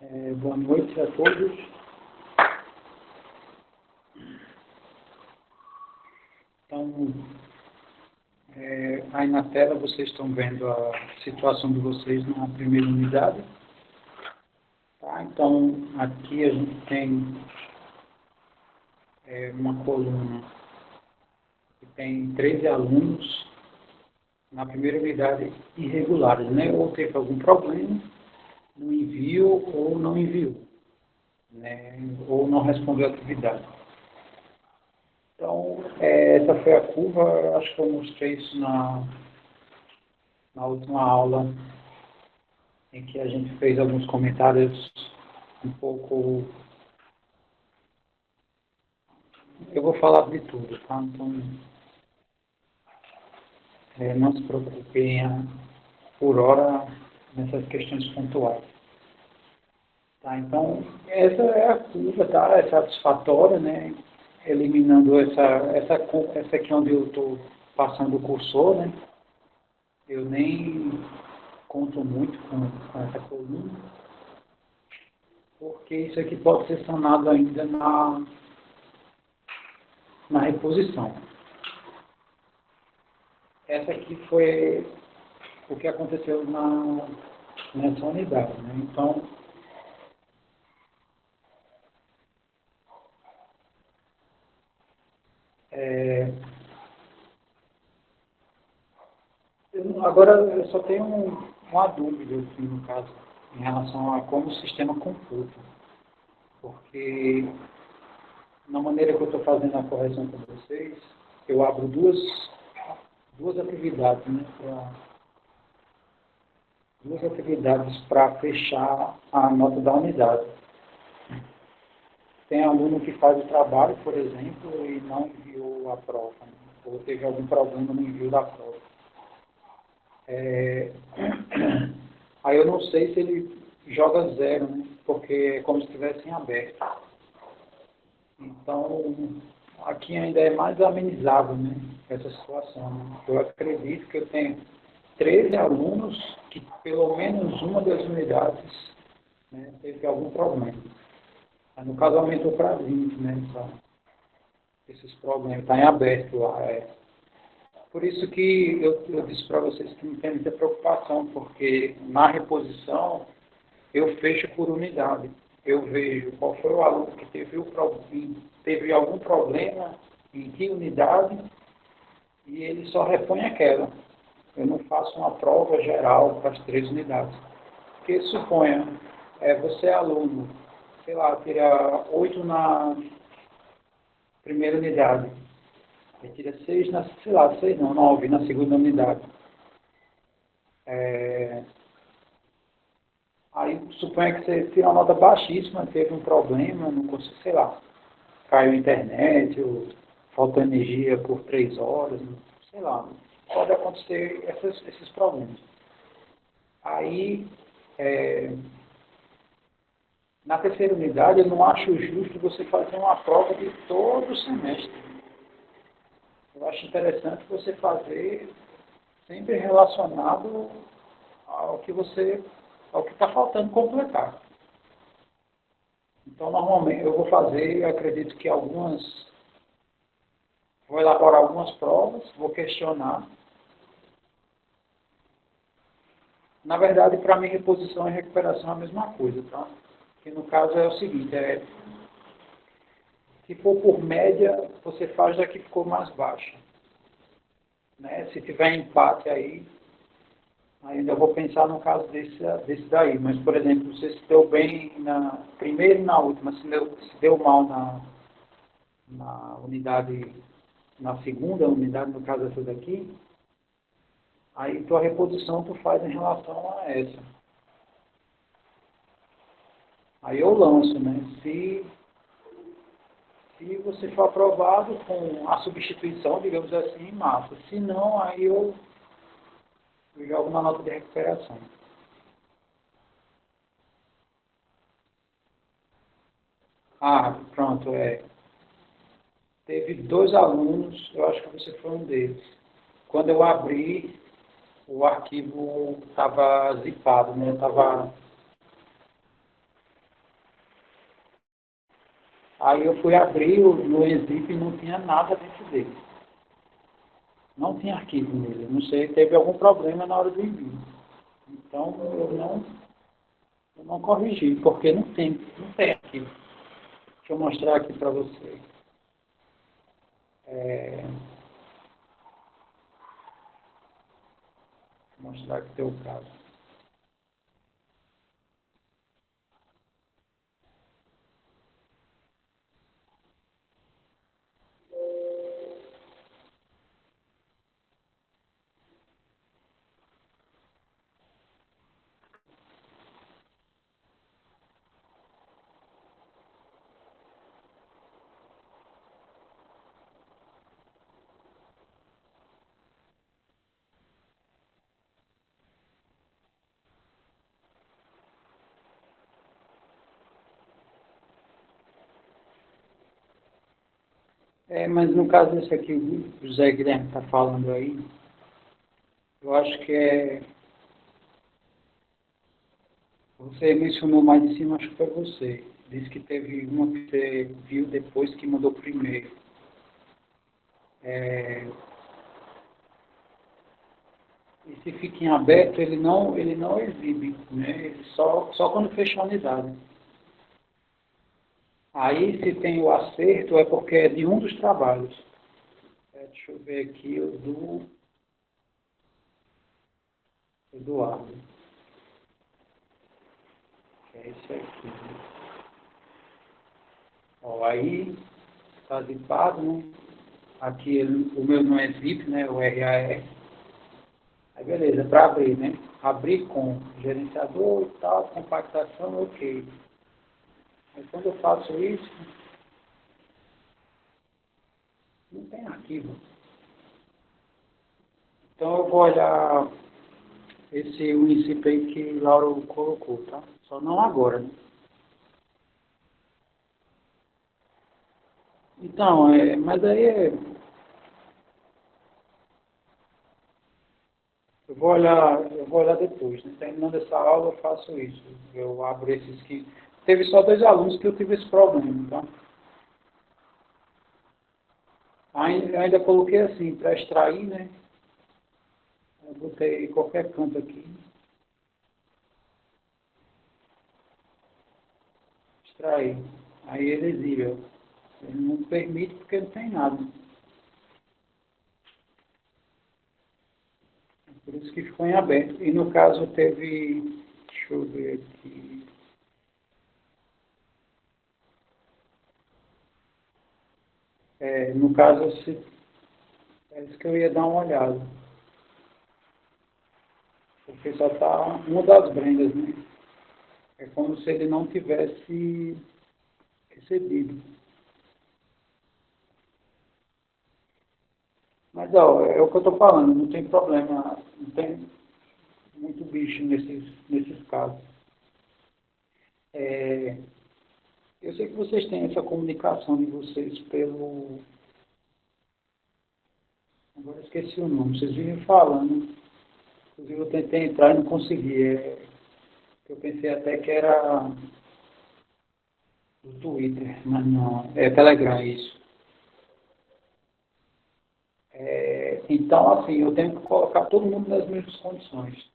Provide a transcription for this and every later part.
Boa noite a todos. Então, aí na tela vocês estão vendo a situação de vocês na primeira unidade. Tá? Então, aqui a gente tem uma coluna que tem 13 alunos na primeira unidade irregulares, né? Ou teve algum problema no envio ou não enviou, né? Ou não respondeu a atividade. Então, essa foi a curva, acho que eu mostrei isso na última aula, em que a gente fez alguns comentários um pouco... Eu vou falar de tudo, tá? Então, não se preocupem por hora nessas questões pontuais. Tá? Então, essa é a curva, tá? É satisfatória, né? Eliminando essa aqui onde eu estou passando o cursor, né? Eu nem conto muito com essa coluna, porque isso aqui pode ser sanado ainda na reposição. Essa aqui foi o que aconteceu nessa unidade, né? Então, agora eu só tenho uma dúvida aqui, no caso, em relação a como o sistema computa. Porque, na maneira que eu estou fazendo a correção com vocês, eu abro duas atividades, né? Duas atividades para fechar a nota da unidade. Tem aluno que faz o trabalho, por exemplo, e não enviou a prova, né? Ou teve algum problema no envio da prova. Aí eu não sei se ele joga zero, né? Porque é como se estivesse em aberto. Então, aqui ainda é mais amenizável, né, essa situação. Né? Eu acredito que eu tenho 13 alunos que pelo menos uma das unidades, né, teve algum problema. No caso, aumentou para 20, né, esses problemas. Está em aberto lá. Por isso que eu disse para vocês que não tem muita preocupação, porque na reposição eu fecho por unidade. Eu vejo qual foi o aluno que teve algum problema, em que unidade, e ele só repõe aquela. Eu não faço uma prova geral para as 3 unidades. Porque suponha, você é aluno, sei lá, tira 8 na primeira unidade, e tira 6 na, sei lá, 6 não, 9 na segunda unidade. Aí suponha que você tira uma nota baixíssima, teve um problema, não consigo, sei lá, caiu a internet, ou faltou energia por 3 horas, sei lá, pode acontecer esses problemas. Aí, na terceira unidade, eu não acho justo você fazer uma prova de todo o semestre. Eu acho interessante você fazer sempre relacionado ao que está faltando completar. Então, normalmente, eu vou fazer, eu acredito que vou elaborar algumas provas, vou questionar. Na verdade, para mim, reposição e recuperação é a mesma coisa, tá? Que no caso é o seguinte, se for por média, você faz da que ficou mais baixa. Né? Se tiver empate aí, ainda vou pensar no caso desse daí. Mas, por exemplo, você se deu bem na primeira e na última, se deu mal na unidade, na segunda unidade, no caso essa daqui, aí tua reposição tu faz em relação a essa. Aí eu lanço, né? Se você for aprovado com a substituição, digamos assim, massa. Se não, aí eu jogo na nota de recuperação. Ah, pronto, Teve 2 alunos, eu acho que você foi um deles. Quando eu abri, o arquivo estava zipado, né? Aí eu fui abrir no Exip e não tinha nada dentro dele. Não tinha arquivo nele. Eu não sei, teve algum problema na hora do envio. Então eu não corrigi, porque não tem arquivo. Deixa eu mostrar aqui para você. Vou mostrar aqui o teu caso. Mas no caso desse aqui, o José Guilherme está falando aí, eu acho que você mencionou mais em cima, acho que foi você. Disse que teve uma que você viu depois que mandou primeiro. Esse fica em aberto, ele não exibe, né? Ele só quando fecha a unidade. Aí, se tem o acerto, é porque é de um dos trabalhos. Deixa eu ver aqui o do Ardo, que é esse aqui. Ó, aí, está zipado, né? Aqui o meu não é zip, né? O RAR. Aí, beleza, para abrir, né? Abrir com gerenciador e tal, compactação, ok. Aí, quando eu faço isso, não tem arquivo. Então, eu vou olhar esse município aí que Laura colocou, tá? Só não agora, né? Então, mas aí eu vou olhar depois, né? Terminando essa aula eu faço isso. Eu abro esses que. Teve só 2 alunos que eu tive esse problema, tá? Ainda coloquei assim, para extrair, né? Eu botei qualquer canto aqui, extrair. Aí ele exibe. Ele não permite porque não tem nada. Por isso que ficou em aberto. E no caso teve. Deixa eu ver aqui. No caso, é isso que eu ia dar uma olhada. Porque só está uma das brendas, né? É como se ele não tivesse recebido. Mas, ó, é o que eu estou falando, não tem problema, não tem muito bicho nesses casos. É, eu sei que vocês têm essa comunicação de vocês pelo. Agora eu esqueci o nome, vocês vivem falando. Inclusive eu tentei entrar e não consegui. Eu pensei até que era do Twitter, mas não. É Telegram, isso. Então, assim, eu tenho que colocar todo mundo nas mesmas condições.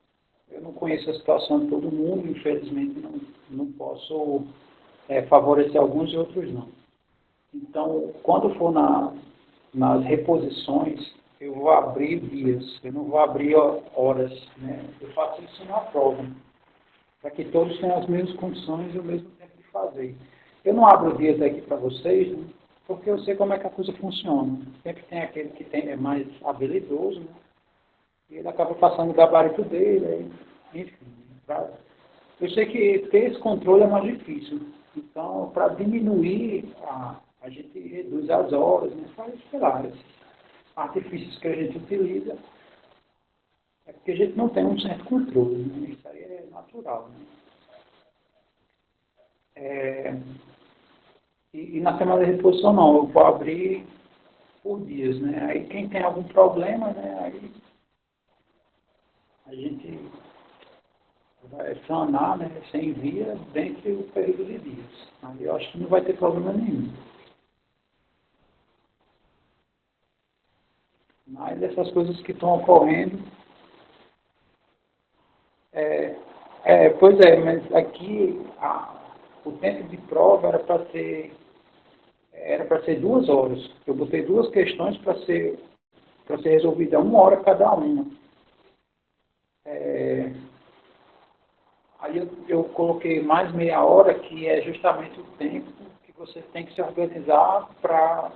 Eu não conheço a situação de todo mundo, infelizmente não posso favorecer alguns e outros não. Então, quando for nas reposições, eu vou abrir dias, eu não vou abrir horas. Né? Eu faço isso na prova, para que todos tenham as mesmas condições e o mesmo tempo de fazer. Eu não abro dias aqui para vocês, né? Porque eu sei como é que a coisa funciona. Sempre tem aquele que é mais habilidoso, né? E ele acaba passando o gabarito dele, enfim. Eu sei que ter esse controle é mais difícil. Então, para diminuir, a gente reduz as horas, né? Faz, sei lá, esses artifícios que a gente utiliza, é porque a gente não tem um certo controle, né? Isso aí é natural, né? É, e na semana de reposição não, eu vou abrir por dias, né? Aí quem tem algum problema, né? Aí a gente vai sanar, né? Você envia dentro do período de dias. Aí eu acho que não vai ter problema nenhum. Mas essas coisas que estão ocorrendo, é, pois é, mas aqui o tempo de prova era para ser 2 horas. Eu botei 2 questões para ser resolvida 1 hora cada uma. É, aí eu coloquei mais meia hora, que é justamente o tempo que você tem que se organizar para,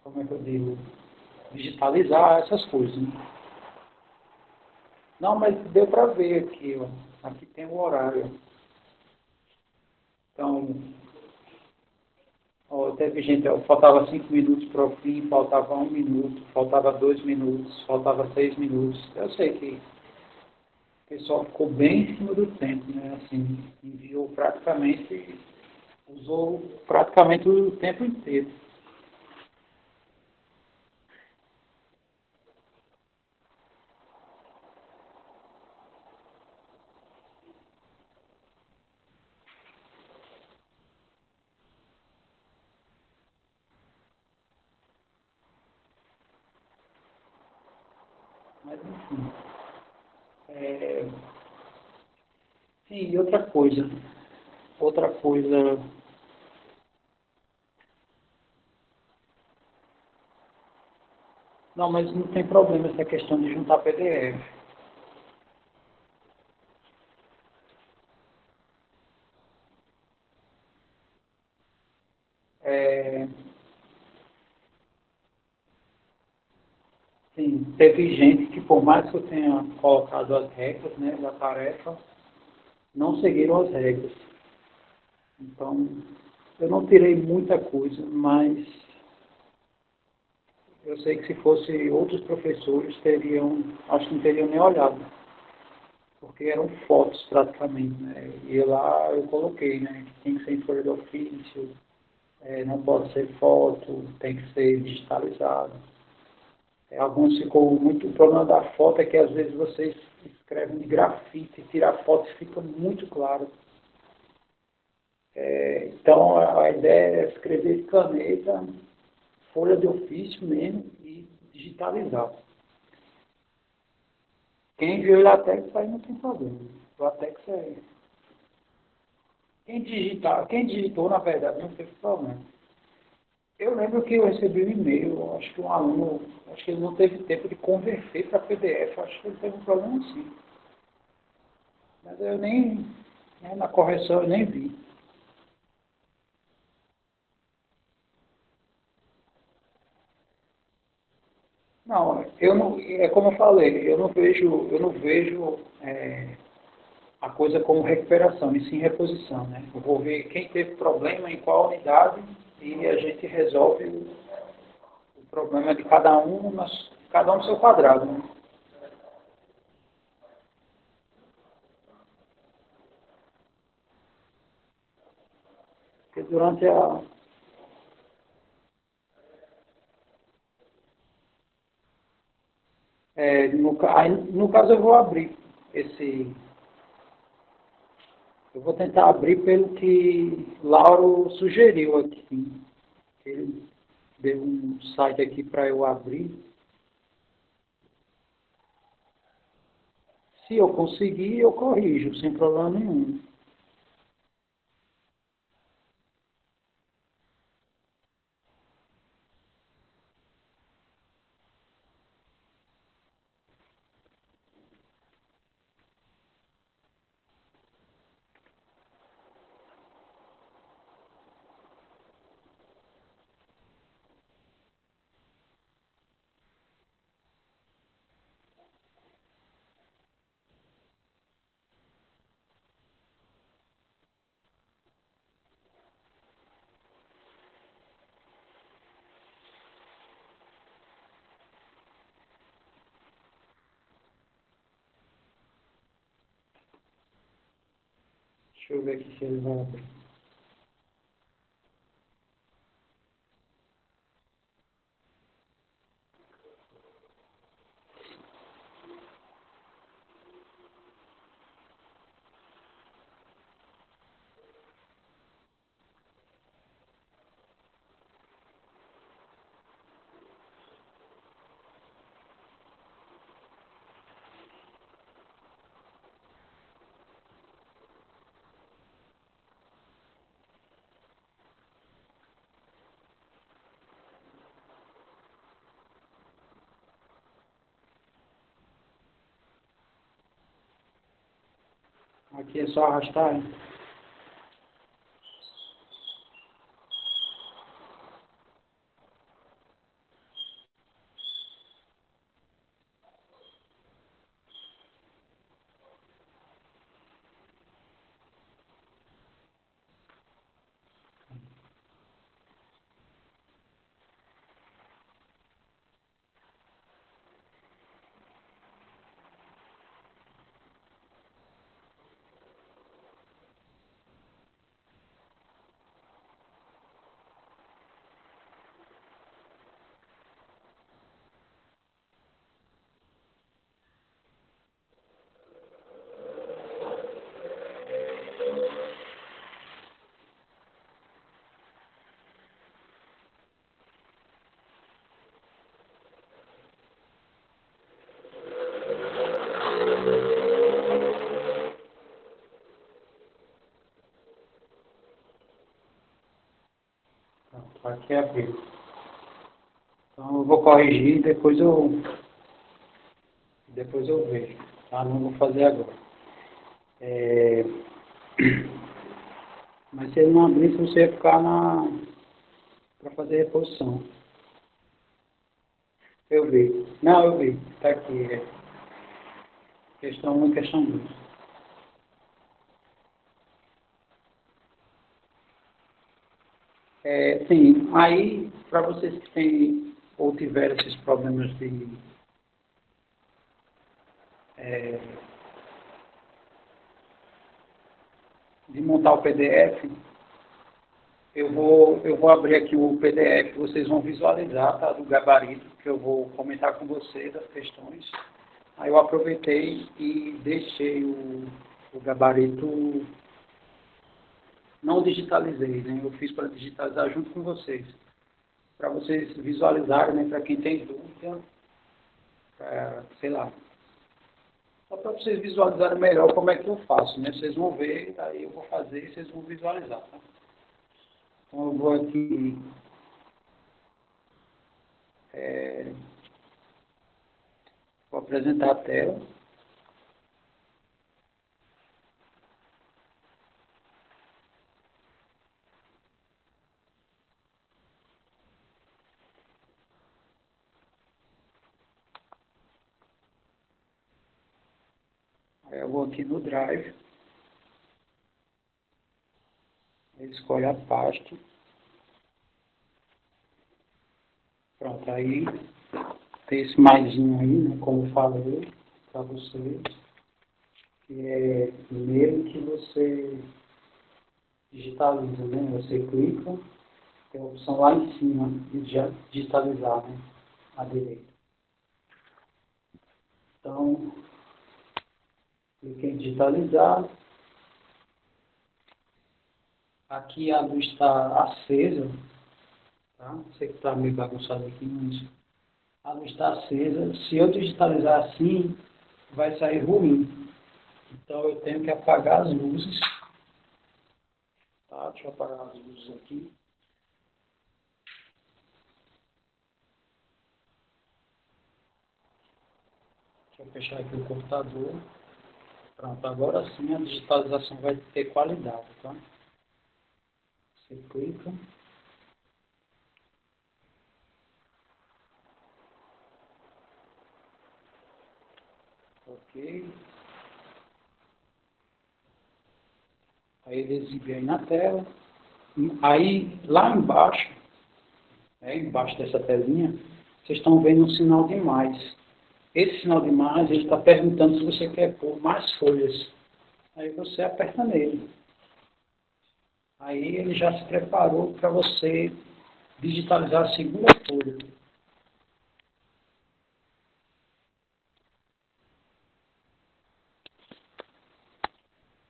como é que eu digo, digitalizar essas coisas. Né? Não, mas deu para ver aqui, ó. Aqui tem o horário. Então, ó, teve gente, ó, faltava 5 minutos para o fim, faltava 1 minuto, faltava 2 minutos, faltava 6 minutos. Eu sei que o pessoal ficou bem em cima do tempo, né? Assim, usou praticamente o tempo inteiro. Mas, enfim. É, sim, e outra coisa, não, mas não tem problema essa questão de juntar PDF. É, sim, teve gente que, por mais que eu tenha colocado as regras, né, da tarefa, não seguiram as regras. Então, eu não tirei muita coisa, mas eu sei que se fosse outros professores, acho que não teriam nem olhado, porque eram fotos praticamente, né? E lá eu coloquei, né, que tem que ser em folha de ofício, não pode ser foto, tem que ser digitalizado. Alguns ficou muito. O problema da foto é que às vezes vocês escrevem de grafite, tirar foto e fica muito claro. Então a ideia é escrever de caneta, folha de ofício mesmo e digitalizar. Quem viu o LaTeX aí não tem problema. O LaTeX é. Quem digitou, na verdade, não teve problema. Eu lembro que eu recebi um e-mail, acho que um aluno, acho que ele não teve tempo de converter para PDF, acho que ele teve um problema sim. Mas eu nem, na correção eu nem vi. Não, eu não, é como eu falei, eu não vejo a coisa como recuperação, e sim reposição, né? Eu vou ver quem teve problema em qual unidade e a gente resolve o problema de cada um no seu quadrado, né? Porque durante no caso eu vou abrir esse, eu vou tentar abrir pelo que Lauro sugeriu aqui. Ele deu um site aqui para eu abrir. Se eu conseguir, eu corrijo, sem problema nenhum. Deixa eu ver aqui se ele vai abrir. Aqui é só arrastar, hein? Pronto, aqui abriu. Então eu vou corrigir e depois eu vejo. Tá? Não vou fazer agora. É... Mas se ele não abrir, você ia ficar para fazer reposição. Eu vi. Não, eu vi. Está aqui. Questão 1 e questão 2. Sim, aí, para vocês que têm ou tiveram esses problemas é, de montar o PDF, eu vou abrir aqui o PDF, vocês vão visualizar, tá, do gabarito, que eu vou comentar com vocês as questões. Aí eu aproveitei e deixei o gabarito, não digitalizei, né? Eu fiz para digitalizar junto com vocês, para vocês visualizarem, né, para quem tem dúvida, sei lá, só para vocês visualizarem melhor como é que eu faço, né? Vocês vão ver, aí eu vou fazer e vocês vão visualizar, tá? Então eu vou aqui, é, vou apresentar a tela. Aí eu vou aqui no Drive, escolho a pasta. Pronto, aí tem esse maisinho aí, né, como eu falei para vocês, que é nele que você digitaliza, né? Você clica, tem a opção lá em cima de digitalizar, né? À direita. Então, cliquei em digitalizar. Aqui a luz está acesa, tá? Sei que está meio bagunçado aqui, mas a luz está acesa. Se eu digitalizar assim, vai sair ruim. Então eu tenho que apagar as luzes. Tá? Deixa eu apagar as luzes aqui. Deixa eu fechar aqui o computador. Pronto, agora sim a digitalização vai ter qualidade, tá? Você clica. Ok. Aí ele exibe aí na tela. Aí, lá embaixo, né, embaixo dessa telinha, vocês estão vendo um sinal de mais. Esse sinal de mais, ele está perguntando se você quer pôr mais folhas. Aí você aperta nele. Aí ele já se preparou para você digitalizar a segunda folha.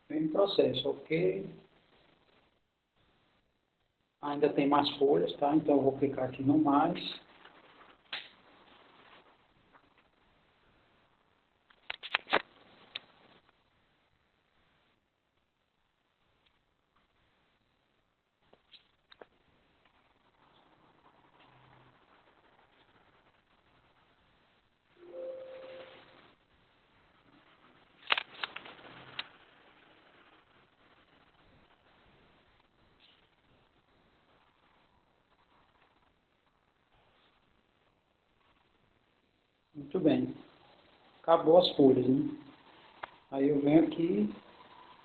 Mesmo processo, ok? Ainda tem mais folhas, tá? Então eu vou clicar aqui no mais. Muito bem. Acabou as folhas, né? Aí eu venho aqui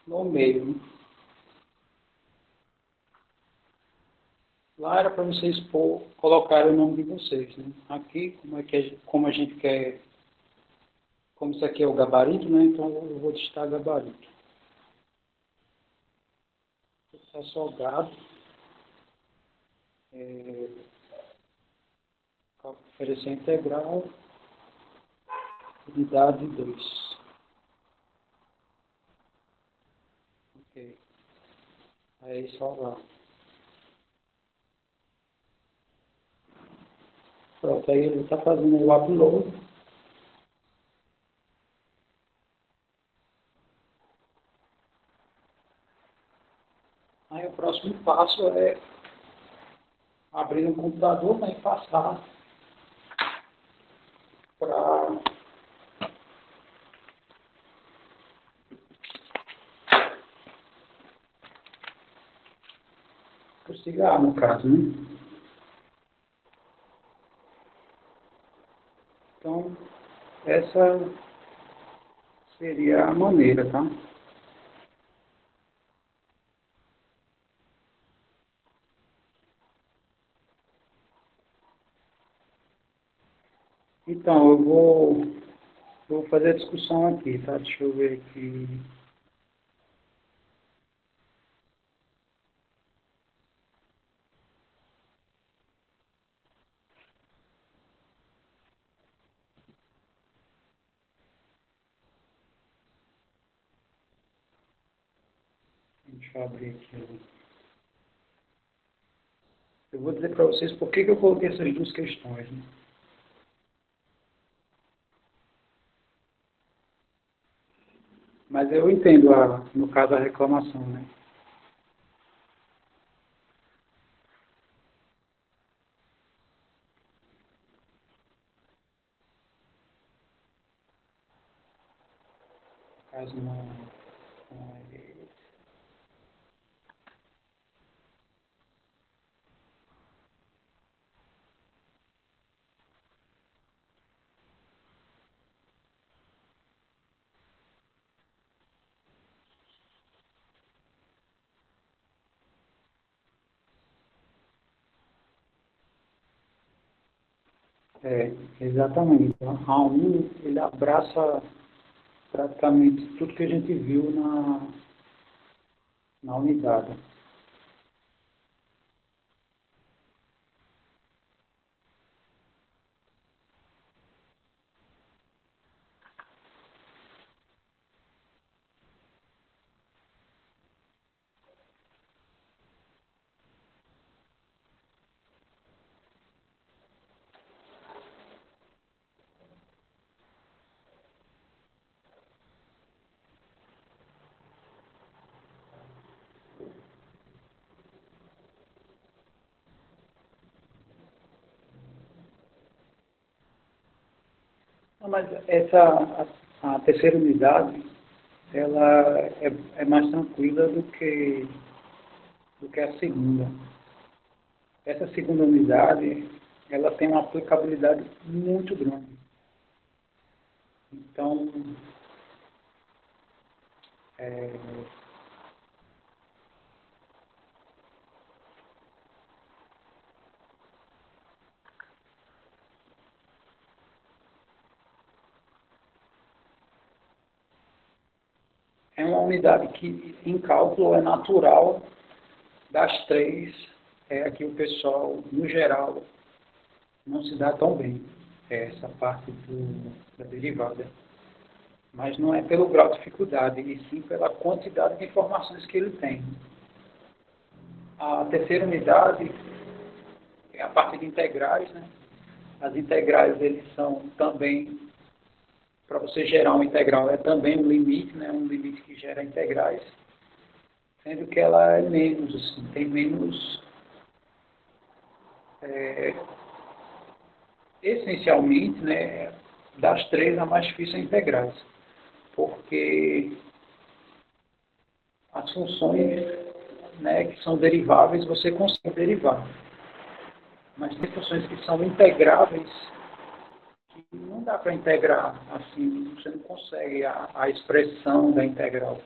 no meio, né? Lá era para vocês colocarem o nome de vocês, né? Aqui, como a gente quer, como isso aqui é o gabarito, né? Então eu vou digitar gabarito. Está salgado. Oferecer integral, unidade 2. Ok. Aí salvar. Pronto, aí ele está fazendo o upload. Aí o próximo passo é abrir um computador, né, e passar para o cigarro, no caso, né? Então, essa seria a maneira, tá? Então, vou fazer a discussão aqui, tá? Deixa eu ver aqui. Deixa eu abrir aqui. Eu vou dizer para vocês por que eu coloquei essas duas questões, né? Mas eu entendo, no caso, a reclamação, né? No caso, exatamente. Então, a 1, ele abraça praticamente tudo que a gente viu na unidade. Não, mas a terceira unidade, ela é mais tranquila do que a segunda. Essa segunda unidade, ela tem uma aplicabilidade muito grande. Então, é, é uma unidade que, em cálculo, é natural das três, é que o pessoal, no geral, não se dá tão bem. É essa parte da derivada. Mas não é pelo grau de dificuldade, e sim pela quantidade de informações que ele tem. A terceira unidade é a parte de integrais, né? As integrais, eles são também, para você gerar uma integral, é também um limite, né? Um limite que gera integrais, sendo que ela é menos, assim, tem menos, é, essencialmente, né? Das três, a mais difícil é integrais, porque as funções, né, que são deriváveis, você consegue derivar. Mas tem funções que são integráveis que não dá para integrar, assim, você não consegue a expressão da integral.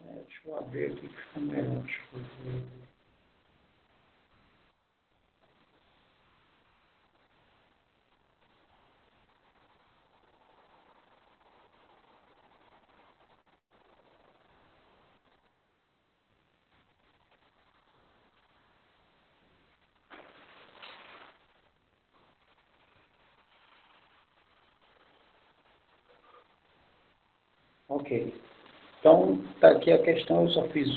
Deixa eu abrir aqui que fica melhor. Deixa eu ver. Ok. Então, tá aqui a questão, eu só fiz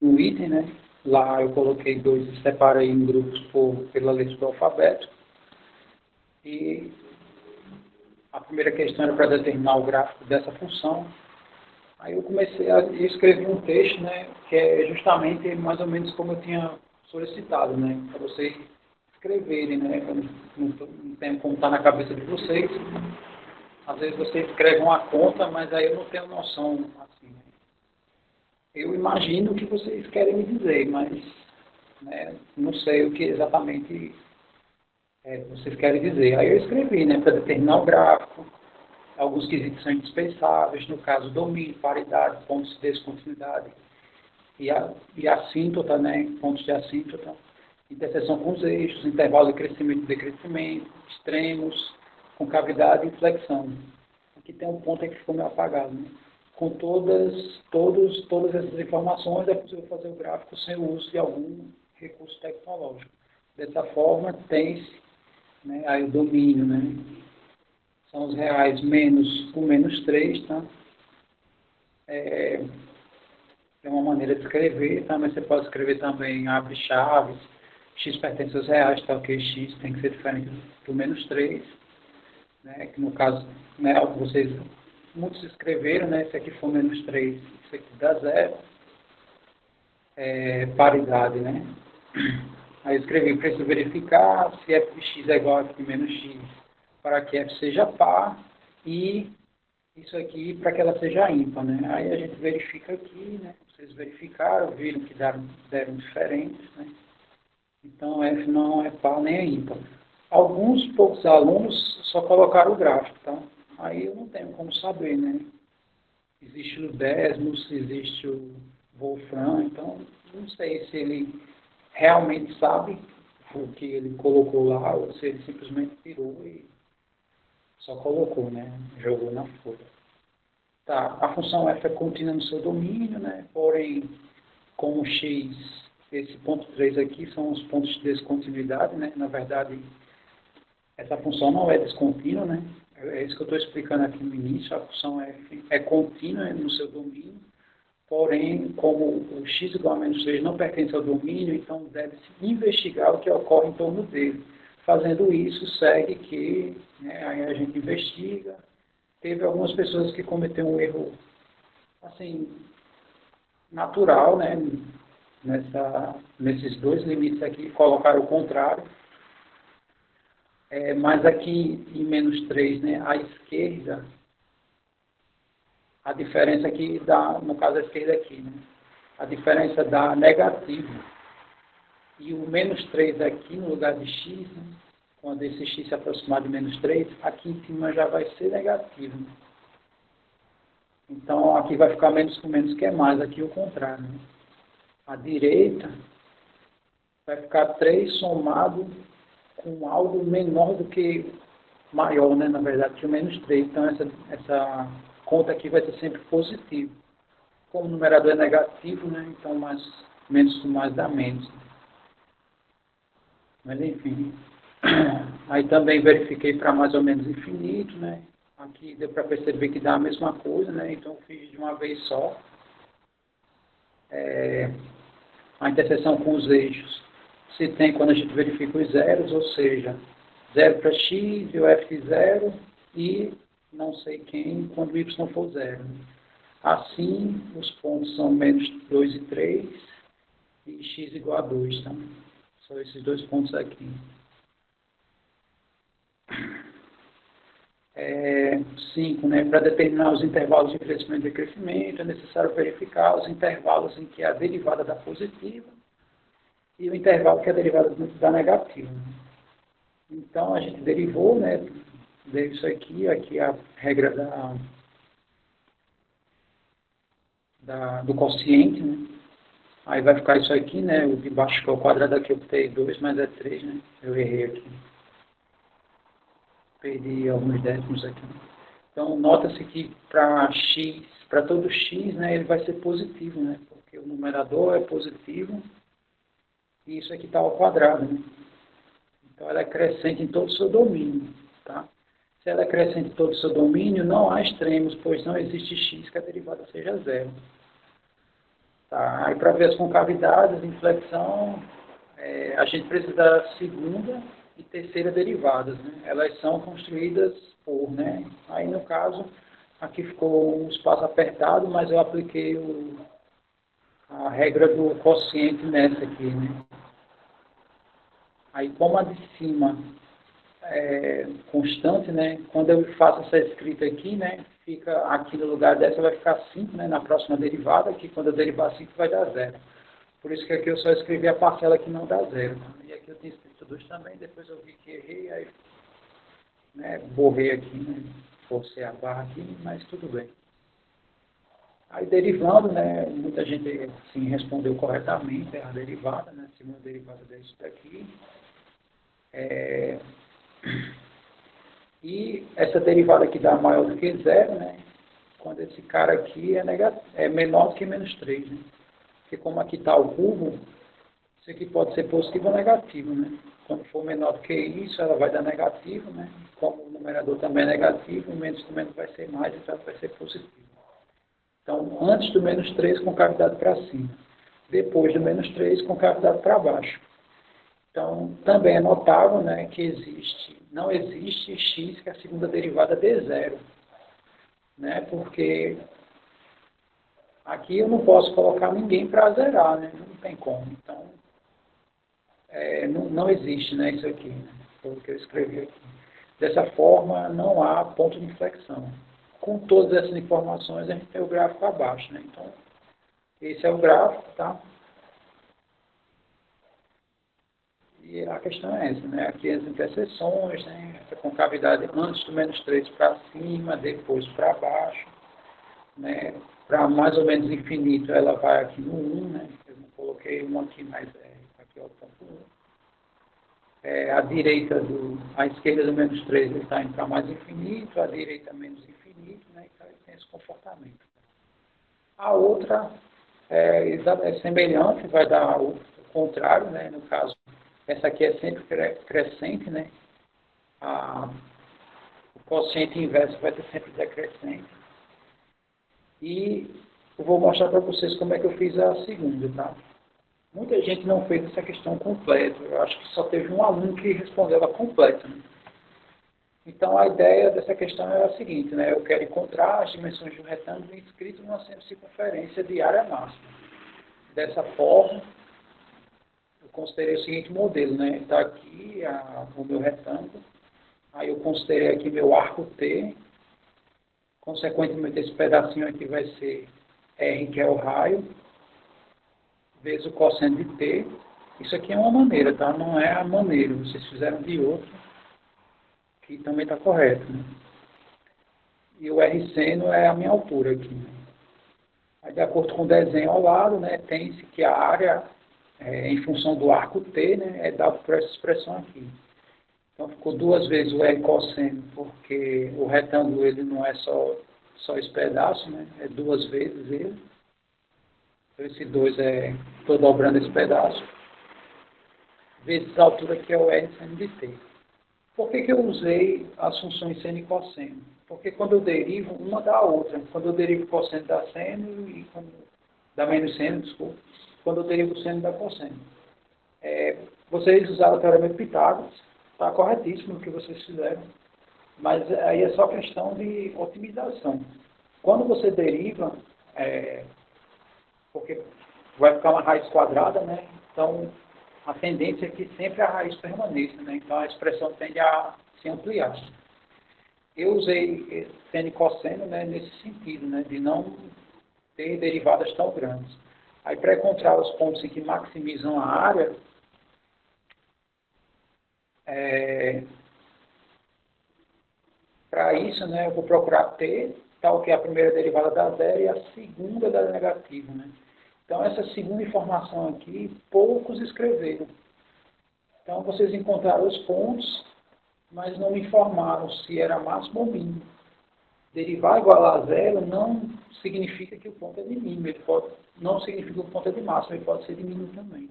um item, né? Lá eu coloquei dois e separei em grupos pela letra do alfabeto. E a primeira questão era para determinar o gráfico dessa função. Aí eu comecei a escrever um texto, né? Que é justamente mais ou menos como eu tinha solicitado, né? Para vocês escreverem, né? Eu não tenho como estar na cabeça de vocês. Às vezes vocês escrevem uma conta, mas aí eu não tenho noção, assim, né? Eu imagino o que vocês querem me dizer, mas né, não sei o que exatamente vocês querem dizer. Aí eu escrevi, né, para determinar o gráfico, alguns quesitos são indispensáveis, no caso domínio, paridade, pontos de descontinuidade e assíntota, né, pontos de assíntota, interseção com os eixos, intervalo de crescimento e decrescimento, extremos, concavidade e flexão. Aqui tem um ponto que ficou meio apagado, né? Com todas essas informações, é possível fazer o gráfico sem o uso de algum recurso tecnológico. Dessa forma, tem-se, né, aí o domínio, né? São os reais menos o menos 3, tá? É uma maneira de escrever, tá? Mas você pode escrever também abre chaves, x pertence aos reais, tá? Ok, x tem que ser diferente do menos 3, né? Que no caso, né, vocês, muitos escreveram, né? Esse aqui for menos 3, isso aqui dá 0, paridade, né? Aí eu escrevi, preciso verificar se f de x é igual a f de menos x, para que f seja par, e isso aqui para que ela seja ímpar, né? Aí a gente verifica aqui, né? Vocês verificaram, viram que deram diferentes, né? Então f não é par nem é ímpar. Alguns poucos alunos só colocaram o gráfico, tá? Aí eu não tenho como saber, né? Existe o Desmos, existe o Wolfram, então não sei se ele realmente sabe o que ele colocou lá ou se ele simplesmente tirou e só colocou, né? Jogou na folha. Tá, a função f é contínua no seu domínio, né? Porém, como x, esse ponto 3 aqui são os pontos de descontinuidade, né? Na verdade, essa função não é descontínua, né? É isso que eu estou explicando aqui no início. A função f é contínua no seu domínio, porém, como o x igual a menos 3 não pertence ao domínio, então deve-se investigar o que ocorre em torno dele. Fazendo isso, segue que, né, aí a gente investiga. Teve algumas pessoas que cometeram um erro, assim, natural, né, nesses dois limites aqui, colocaram o contrário. Mas aqui em menos 3, né, à esquerda, a diferença aqui dá, no caso a esquerda aqui, né, a diferença dá negativo. E o menos 3 aqui no lugar de x, né, quando esse x se aproximar de menos 3, aqui em cima já vai ser negativo. Então, aqui vai ficar menos com menos, que é mais. Aqui o contrário, né? À direita vai ficar 3 somado com algo menor do que maior, né? Na verdade, que o menos 3. Então, essa conta aqui vai ser sempre positiva. Como o numerador é negativo, né? Então, menos com mais dá menos. Mas, enfim. Aí também verifiquei para mais ou menos infinito, né? Aqui deu para perceber que dá a mesma coisa, né? Então, eu fiz de uma vez só. A interseção com os eixos se tem quando a gente verifica os zeros, ou seja, 0 para x e o f de 0 e não sei quem quando y for 0. Assim, os pontos são menos 2 e 3 e x igual a 2, tá? São esses dois pontos aqui. 5, né, para determinar os intervalos de crescimento e decrescimento, é necessário verificar os intervalos em que a derivada dá positiva e o intervalo que a derivada dá negativa. Então, a gente derivou, né, deu isso aqui é a regra do quociente, né? Aí vai ficar isso aqui, né, o de baixo que é o quadrado aqui, eu botei 2, mas é 3, né, eu errei aqui. Perdi alguns décimos aqui. Então, nota-se que para x, para todo x, né, ele vai ser positivo, né, porque o numerador é positivo e isso aqui está ao quadrado, né. Então, ela é crescente em todo o seu domínio, tá? Se ela é crescente em todo o seu domínio, não há extremos, pois não existe x que a derivada seja zero. Tá? Aí, para ver as concavidades, inflexão, a gente precisa da segunda e terceira derivadas, né? Elas são construídas por, né? Aí, no caso, aqui ficou um espaço apertado, mas eu apliquei a regra do quociente nessa aqui, né? Aí, como a de cima é constante, né? Quando eu faço essa escrita aqui, né? Fica aqui no lugar dessa, vai ficar 5, né? Na próxima derivada, que quando eu derivar 5 vai dar 0. Por isso que aqui eu só escrevi a parcela que não dá 0. E aqui eu tinha escrito 2 também, depois eu vi que errei, aí, né? Borrei aqui, né? Forcei a barra aqui, mas tudo bem. Aí derivando, né? Muita gente, sim, respondeu corretamente a derivada, né? A segunda derivada disso daqui. E essa derivada aqui dá maior do que 0, né? Quando esse cara aqui é menor do que menos 3, né? Porque como aqui está o cubo, isso aqui pode ser positivo ou negativo, né? Quando for menor do que isso, ela vai dar negativo, né? Como o numerador também é negativo, o menos do menos vai ser mais, então vai ser positivo. Então, antes do menos 3, concavidade para cima. Depois do menos 3, concavidade para baixo. Então, também é notável, né, que não existe x que a segunda derivada dê 0. Né, porque aqui eu não posso colocar ninguém para zerar, né, não tem como. Então, não existe, né, isso aqui, né, foi o que eu escrevi aqui. Dessa forma, não há ponto de inflexão. Com todas essas informações, a gente tem o gráfico abaixo, né, então, esse é o gráfico, tá? E a questão é essa, né? Aqui as interseções, né? Essa concavidade antes do menos 3 para cima, depois para baixo, né? Para mais ou menos infinito, ela vai aqui no 1, né? Eu não coloquei 1 aqui, mas aqui é o ponto 1. A esquerda do menos 3 ele está indo para mais infinito, a direita menos infinito, né? Então ele tem esse comportamento. A outra é semelhante, vai dar o contrário, né? No caso, essa aqui é sempre crescente, né? O quociente inverso vai ter sempre decrescente. E eu vou mostrar para vocês como é que eu fiz a segunda, tá? Muita gente não fez essa questão completa. Eu acho que só teve um aluno que respondeu ela completa, né? Então, a ideia dessa questão é a seguinte, né? Eu quero encontrar as dimensões de um retângulo inscrito numa circunferência de área máxima. Dessa forma, eu considerei o seguinte modelo, né? Está aqui o meu retângulo, aí eu considerei aqui meu arco T, consequentemente esse pedacinho aqui vai ser R, que é o raio, vezes o cosseno de T. Isso aqui é uma maneira, tá? Não é a maneira, vocês fizeram de outra, que também está correto, né? E o R seno é a minha altura aqui, né? Aí, de acordo com o desenho ao lado, né, tem-se que a área em função do arco T, né, é dado por essa expressão aqui. Então, ficou 2 vezes o R cosseno, porque o retângulo ele não é só esse pedaço, né, é 2 vezes ele. Então, esse 2 estou dobrando esse pedaço, vezes a altura que é o R seno de T. Por que eu usei as funções seno e cosseno? Porque quando eu derivo, uma dá a outra. Quando eu derivo cosseno dá seno e dá menos seno, desculpa. Quando eu derivo seno dá cosseno. Vocês usaram o teorema de Pitágoras, está corretíssimo o que vocês fizeram. Mas aí é só questão de otimização. Quando você deriva, porque vai ficar uma raiz quadrada, né? Então, a tendência é que sempre a raiz permaneça, né? Então, a expressão tende a se ampliar. eu usei seno e cosseno, né, nesse sentido, né, de não ter derivadas tão grandes. Aí, para encontrar os pontos em que maximizam a área, para isso, né, eu vou procurar T, tal que é a primeira derivada da zero e a segunda da negativa. Né? Então, essa segunda informação aqui, poucos escreveram. Então, vocês encontraram os pontos, mas não me informaram se era máximo ou mínimo. Derivar igual a zero não significa que o ponto é de mínimo, não significa que o ponto é de máximo, ele pode ser de mínimo também.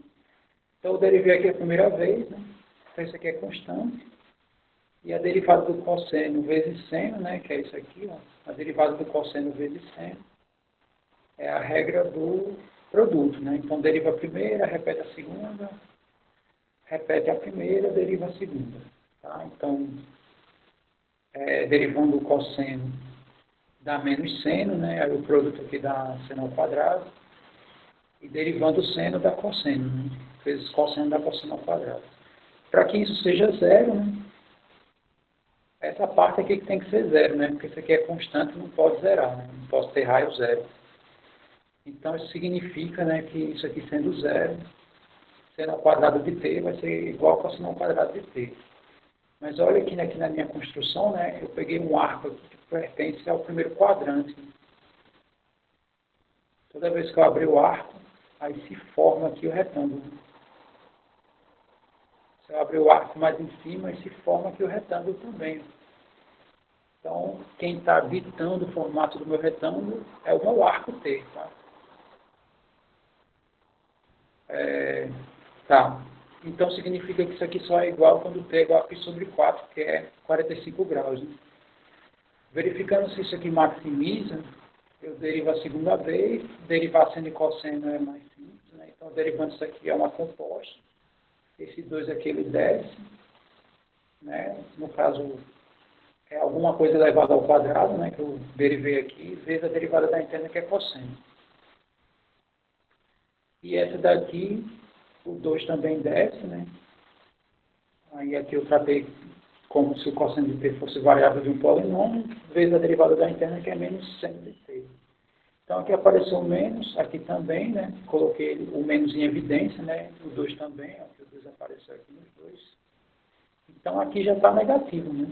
Então, eu derivei aqui a primeira vez, né? Então, isso aqui é constante. E a derivada do cosseno vezes seno, né? Que é isso aqui, ó. A derivada do cosseno vezes seno é a regra do produto, né? Então, deriva a primeira, repete a segunda, repete a primeira, deriva a segunda. Tá? Então, derivando o cosseno dá menos seno, né? Aí o produto aqui dá seno ao quadrado. E derivando o seno dá cosseno, né? Vezes cosseno dá cosseno ao quadrado. Para que isso seja zero, né? Essa parte aqui que tem que ser zero, né? Porque isso aqui é constante, não pode zerar, né? Não posso ter raio zero. Então, isso significa, né, que isso aqui sendo zero, seno ao quadrado de t vai ser igual a cosseno ao quadrado de t. Mas olha aqui, né, aqui na minha construção, né, eu peguei um arco aqui que pertence ao primeiro quadrante. Toda vez que eu abrir o arco, aí se forma aqui o retângulo. Se eu abrir o arco mais em cima, aí se forma aqui o retângulo também. Então, quem está ditando o formato do meu retângulo é o meu arco T. Tá? Então, significa que isso aqui só é igual quando T é igual a π sobre 4, que é 45 graus. Né? Verificando se isso aqui maximiza, eu derivo a segunda vez, derivar seno e cosseno é mais simples. Né? Então, derivando isso aqui é uma composta. Esse 2 aqui ele desce. Né? No caso, é alguma coisa elevada ao quadrado, né, que eu derivei aqui, vezes a derivada da interna, que é cosseno. E essa daqui, o 2 também desce, né? Aí aqui eu tratei como se o cosseno de t fosse variável de um polinômio, vezes a derivada da interna, que é menos seno de t. Então aqui apareceu o menos, aqui também, né? Coloquei o menos em evidência, né? O 2 também, ó, o 2 apareceu aqui nos dois. Então aqui já está negativo, né?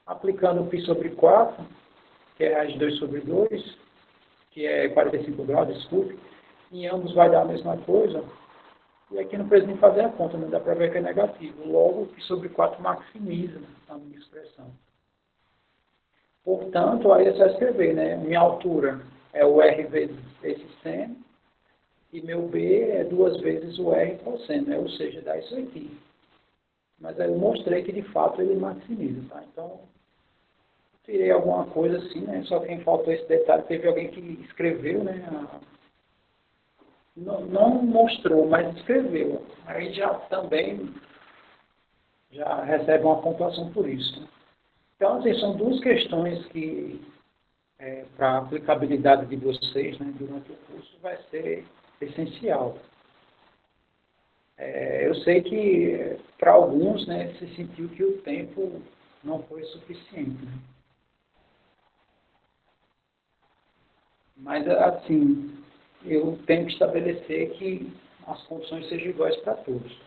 Aplicando o π sobre 4, que é raiz de 2 sobre 2, que é 45 graus, desculpe, em ambos vai dar a mesma coisa, e aqui não precisa nem fazer a conta, não dá para ver que é negativo. Logo, o π sobre 4 maximiza a minha expressão. Portanto, aí é só escrever, né? Minha altura é o R vezes esse seno, e meu B é 2 vezes o R cosseno, né? Ou seja, dá isso aqui. Mas aí eu mostrei que, de fato, ele maximiza, tá? Então, tirei alguma coisa assim, né? Só quem faltou esse detalhe, teve alguém que escreveu, né? Não mostrou, mas escreveu. Aí já também já recebe uma pontuação por isso. Né? Então, assim, são duas questões que, para a aplicabilidade de vocês, né, durante o curso, vai ser essencial. Eu sei que, para alguns, né, se sentiu que o tempo não foi suficiente. Né? Mas, assim, eu tenho que estabelecer que as condições sejam iguais para todos.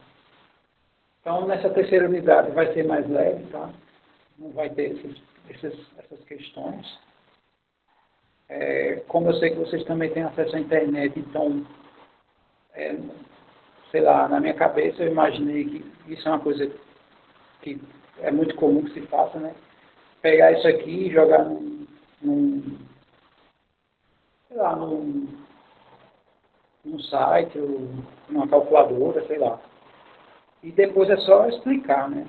Então, nessa terceira unidade vai ser mais leve, tá? Não vai ter essas questões. Como eu sei que vocês também têm acesso à internet, então, sei lá, na minha cabeça eu imaginei que isso é uma coisa que é muito comum que se faça, né? Pegar isso aqui e jogar sei lá, num site ou numa calculadora, sei lá. E depois é só explicar, né?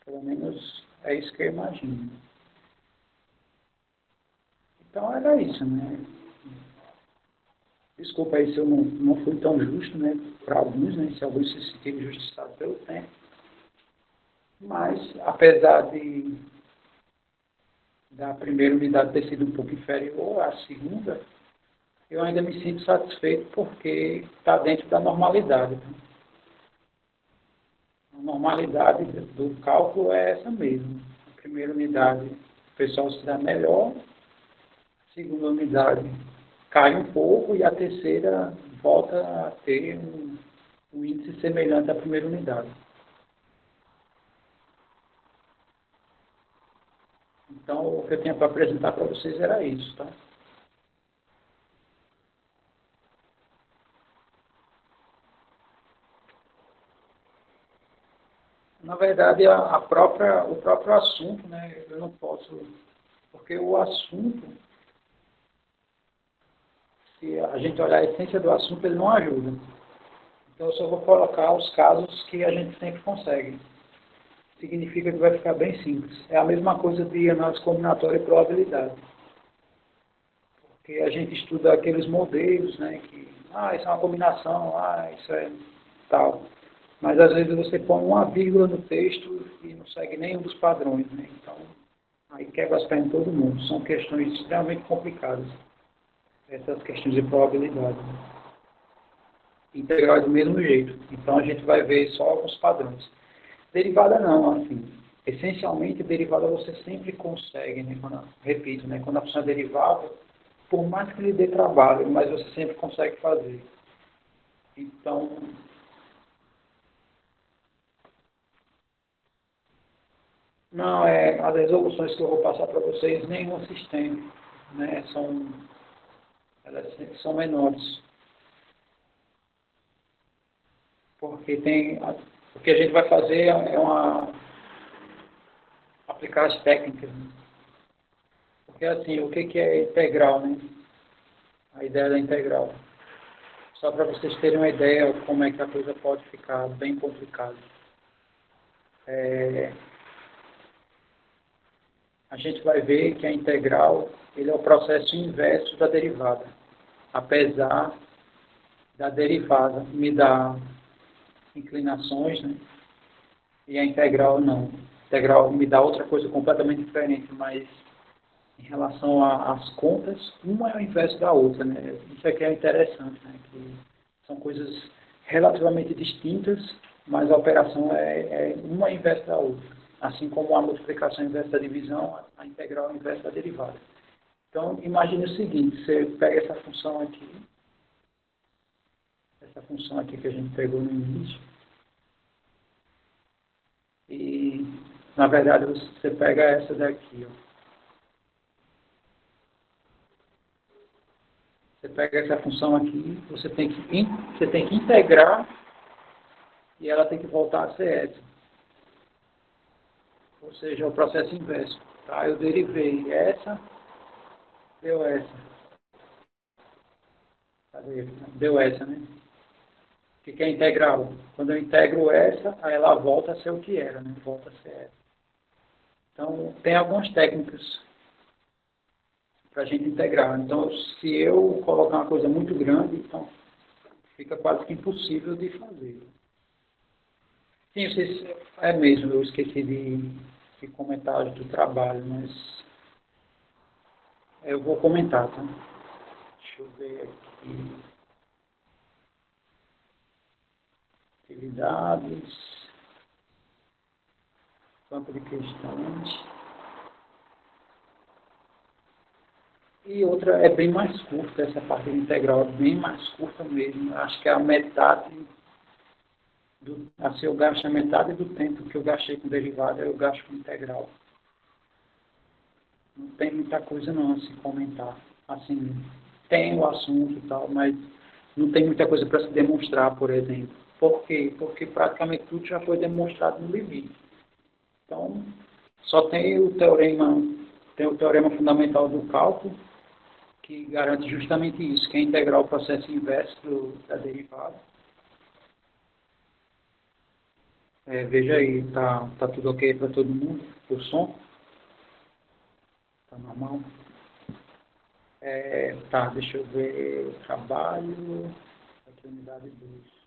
Pelo menos é isso que eu imagino. Então era isso, né? Desculpa aí se eu não fui tão justo, né? Para alguns, né? Se alguns se sentirem injustiçados pelo tempo. Mas, apesar da primeira unidade ter sido um pouco inferior à segunda, eu ainda me sinto satisfeito porque está dentro da normalidade. Né? A normalidade do cálculo é essa mesmo. primeira unidade o pessoal se dá melhor, a segunda unidade cai um pouco e a terceira volta a ter um índice semelhante à primeira unidade. Então, o que eu tinha para apresentar para vocês era isso, tá? Na verdade, o próprio assunto, né, eu não posso, porque o assunto, se a gente olhar a essência do assunto, ele não ajuda. Então, eu só vou colocar os casos que a gente sempre consegue. Significa que vai ficar bem simples. É a mesma coisa de análise combinatória e probabilidade. Porque a gente estuda aqueles modelos, né, que, isso é uma combinação, isso é tal. Mas às vezes você põe uma vírgula no texto e não segue nenhum dos padrões, né? Então, aí quebra as pernas de todo mundo. São questões extremamente complicadas, essas questões de probabilidade. Integral é do mesmo jeito. Então a gente vai ver só alguns padrões. Derivada não, assim. Essencialmente, derivada você sempre consegue, né? Repito, né? Quando a função é derivada, por mais que lhe dê trabalho, mas você sempre consegue fazer. Então, não, as resoluções que eu vou passar para vocês, nenhum sistema, né? Elas são menores. Porque o que a gente vai fazer aplicar as técnicas. Né? Porque assim, o que é integral, né? A ideia da integral. Só para vocês terem uma ideia como é que a coisa pode ficar bem complicada. A gente vai ver que a integral ele é o processo inverso da derivada. Apesar da derivada me dar inclinações, né? E a integral não. A integral me dá outra coisa completamente diferente, mas em relação às contas, uma é o inverso da outra, né? Isso aqui é interessante, né? Que são coisas relativamente distintas, mas a operação é uma inversa da outra. Assim como a multiplicação inversa da divisão, a integral é inversa da derivada. Então, imagine o seguinte, você pega essa função aqui que a gente pegou no início, e, na verdade, você pega essa daqui, ó. Você pega essa função aqui, você tem que integrar e ela tem que voltar a ser essa. Ou seja, é o processo inverso. Tá? Eu derivei essa, deu essa. Cadê? Deu essa, né? O que é integral? Quando eu integro essa, aí ela volta a ser o que era, né? Volta a ser essa. Então, tem algumas técnicas para a gente integrar. Então, se eu colocar uma coisa muito grande, então fica quase que impossível de fazer. Sim, é mesmo, eu esqueci de comentar do trabalho, mas eu vou comentar, tá? Deixa eu ver aqui. Atividades, campo de questões. E outra é bem mais curta, essa parte integral é bem mais curta mesmo. Acho que é a metade, assim eu gasto a metade do tempo que eu gastei com derivada, eu gasto com integral. Não tem muita coisa não a se comentar. Assim, tem o assunto e tal, mas não tem muita coisa para se demonstrar, por exemplo. Por quê? Porque praticamente tudo já foi demonstrado no limite. Então, só tem o teorema fundamental do cálculo, que garante justamente isso, que é integrar o processo inverso da derivada. Veja aí, tá tudo ok para todo mundo? O som? Tá normal? Tá, deixa eu ver o trabalho. Aqui, unidade 2.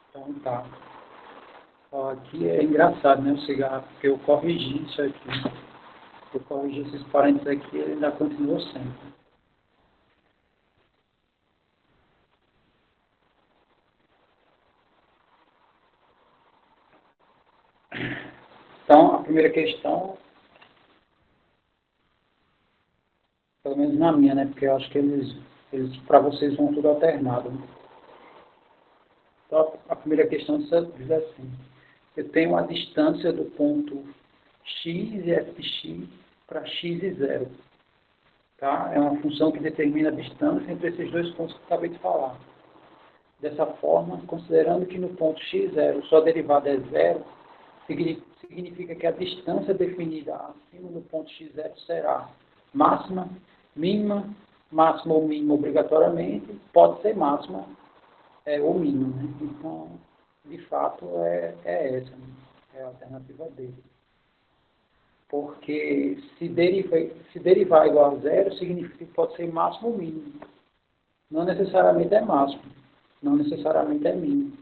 Então tá. Ó, aqui é engraçado, né, o cigarro, porque eu corrigi isso aqui. Eu corrigi esses parênteses aqui, ele ainda continua sempre. Então, a primeira questão, pelo menos na minha, né? Porque eu acho que eles para vocês vão tudo alternado. Né? Então, a primeira questão diz assim: eu tenho a distância do ponto x e f de x para x e zero. Tá? É uma função que determina a distância entre esses dois pontos que eu acabei de falar. Dessa forma, considerando que no ponto x0 sua derivada é zero, significa que a distância definida acima do ponto x0 será máxima, mínima, máxima ou mínima obrigatoriamente, pode ser máxima ou mínima. Né? Então, de fato, é essa, né? É a alternativa dele. Porque se derivar igual a zero, significa que pode ser máximo ou mínimo. Não necessariamente é máximo, não necessariamente é mínimo.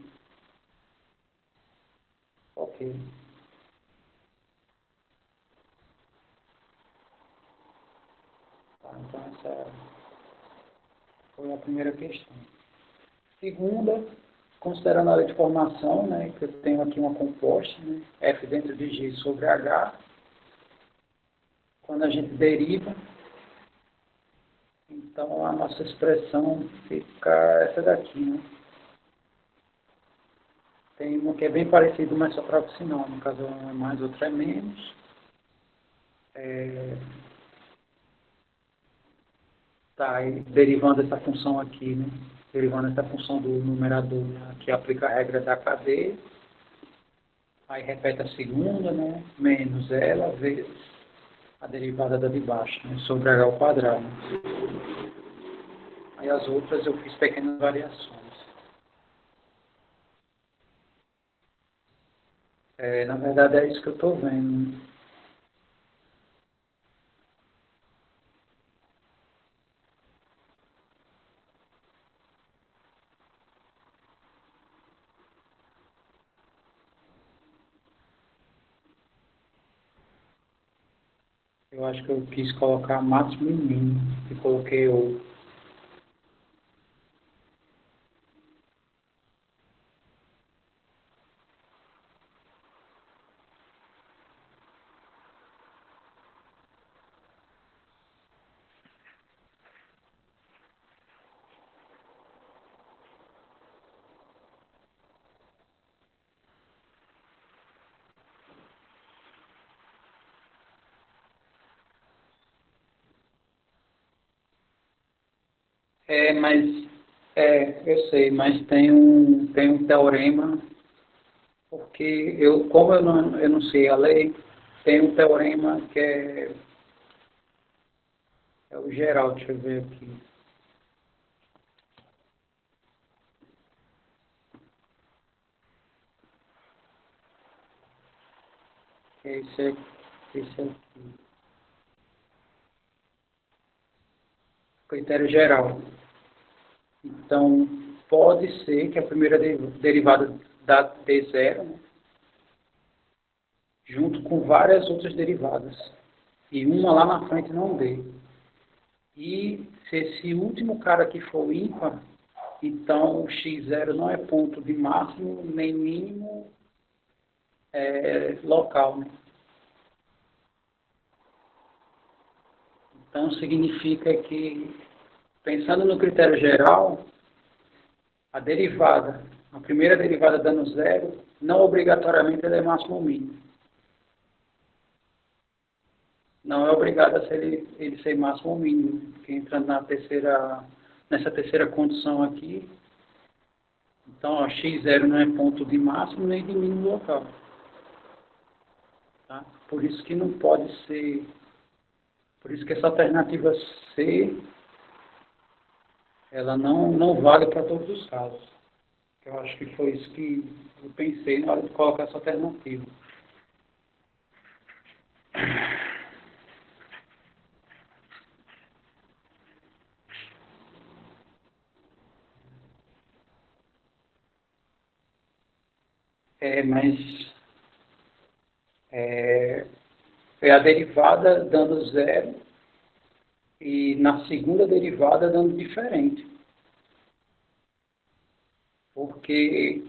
Ok. Tá, então essa foi a primeira questão. Segunda, considerando a lei de formação, né, que eu tenho aqui uma composta, né, f dentro de g sobre h, quando a gente deriva, então a nossa expressão fica essa daqui, né? Tem uma que é bem parecido, mas só troca o sinal, no caso um é mais, outro é menos. Tá, e derivando essa função aqui, né? Derivando essa função do numerador, né? Que aplica a regra da cadeia. Aí repete a segunda, né? Menos ela vezes a derivada da de baixo, né? Sobre h ao quadrado. Aí as outras eu fiz pequenas variações. Na verdade é isso que eu estou vendo. Né? Eu acho que eu quis colocar máximo e mínimo. E coloquei o. Mas eu sei, mas tem um teorema, porque como eu não sei a lei, tem um teorema que é o geral, deixa eu ver aqui. Esse aqui. Esse aqui. Critério geral. Então, pode ser que a primeira derivada dê zero, né, junto com várias outras derivadas. E uma lá na frente não dê. E se esse último cara aqui for ímpar, então o x0 não é ponto de máximo nem mínimo local. Né? Então significa que, pensando no critério geral, a primeira derivada dando zero, não obrigatoriamente ela é máximo ou mínimo. Não é obrigado a ser ele ser máximo ou mínimo, porque entrando nessa terceira condição aqui, então ó, x0 não é ponto de máximo nem de mínimo local. Tá? Por isso que não pode ser, por isso que essa alternativa C, ela não vale para todos os casos. Eu acho que foi isso que eu pensei na hora de colocar essa alternativa. Mas é a derivada dando zero e na segunda derivada dando diferente. Porque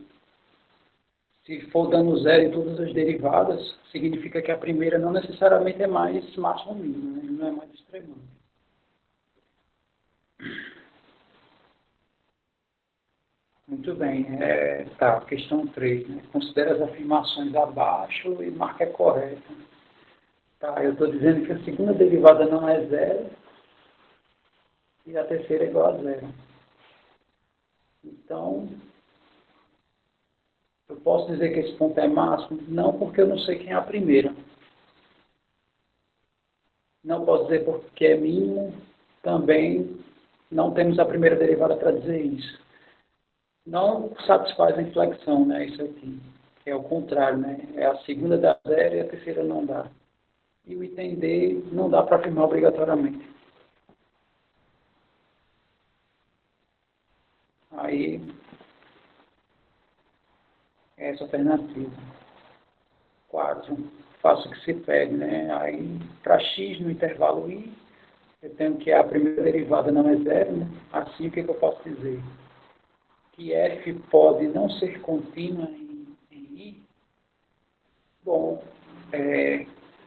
Se for dando zero em todas as derivadas, significa que a primeira não necessariamente é mais máximo mínimo, né? Não é mais extremante. Muito bem. Tá, questão 3. Né? Considera as afirmações abaixo e marca correta. Tá, eu estou dizendo que a segunda derivada não é zero e a terceira é igual a zero. Então, eu posso dizer que esse ponto é máximo? Não, porque eu não sei quem é a primeira. Não posso dizer porque é mínimo, também não temos a primeira derivada para dizer isso. Não satisfaz a inflexão, né, isso aqui. É o contrário, né? É a segunda dá zero e a terceira não dá. E o item D não dá para afirmar obrigatoriamente. Aí, é essa alternativa. 4. Faço o que se pede, né? Aí, para x no intervalo i, eu tenho que a primeira derivada não é zero, né? Assim, o que eu posso dizer? Que f pode não ser contínua em i. Bom,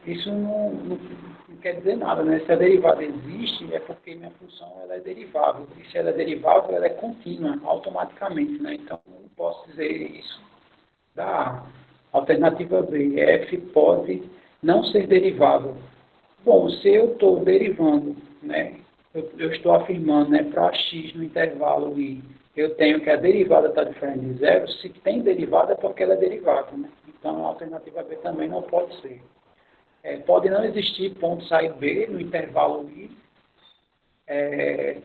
isso não quer dizer nada, né? Se a derivada existe, é porque minha função ela é derivável. E se ela é derivável, ela é contínua, automaticamente, né? Então, não posso dizer isso. Da alternativa B, f pode não ser derivável. Bom, se eu estou derivando, né? Eu estou afirmando, né, para x no intervalo i, eu tenho que a derivada está diferente de zero. Se tem derivada é porque ela é derivada, né? Então, a alternativa B também não pode ser. Pode não existir ponto sair B no intervalo I,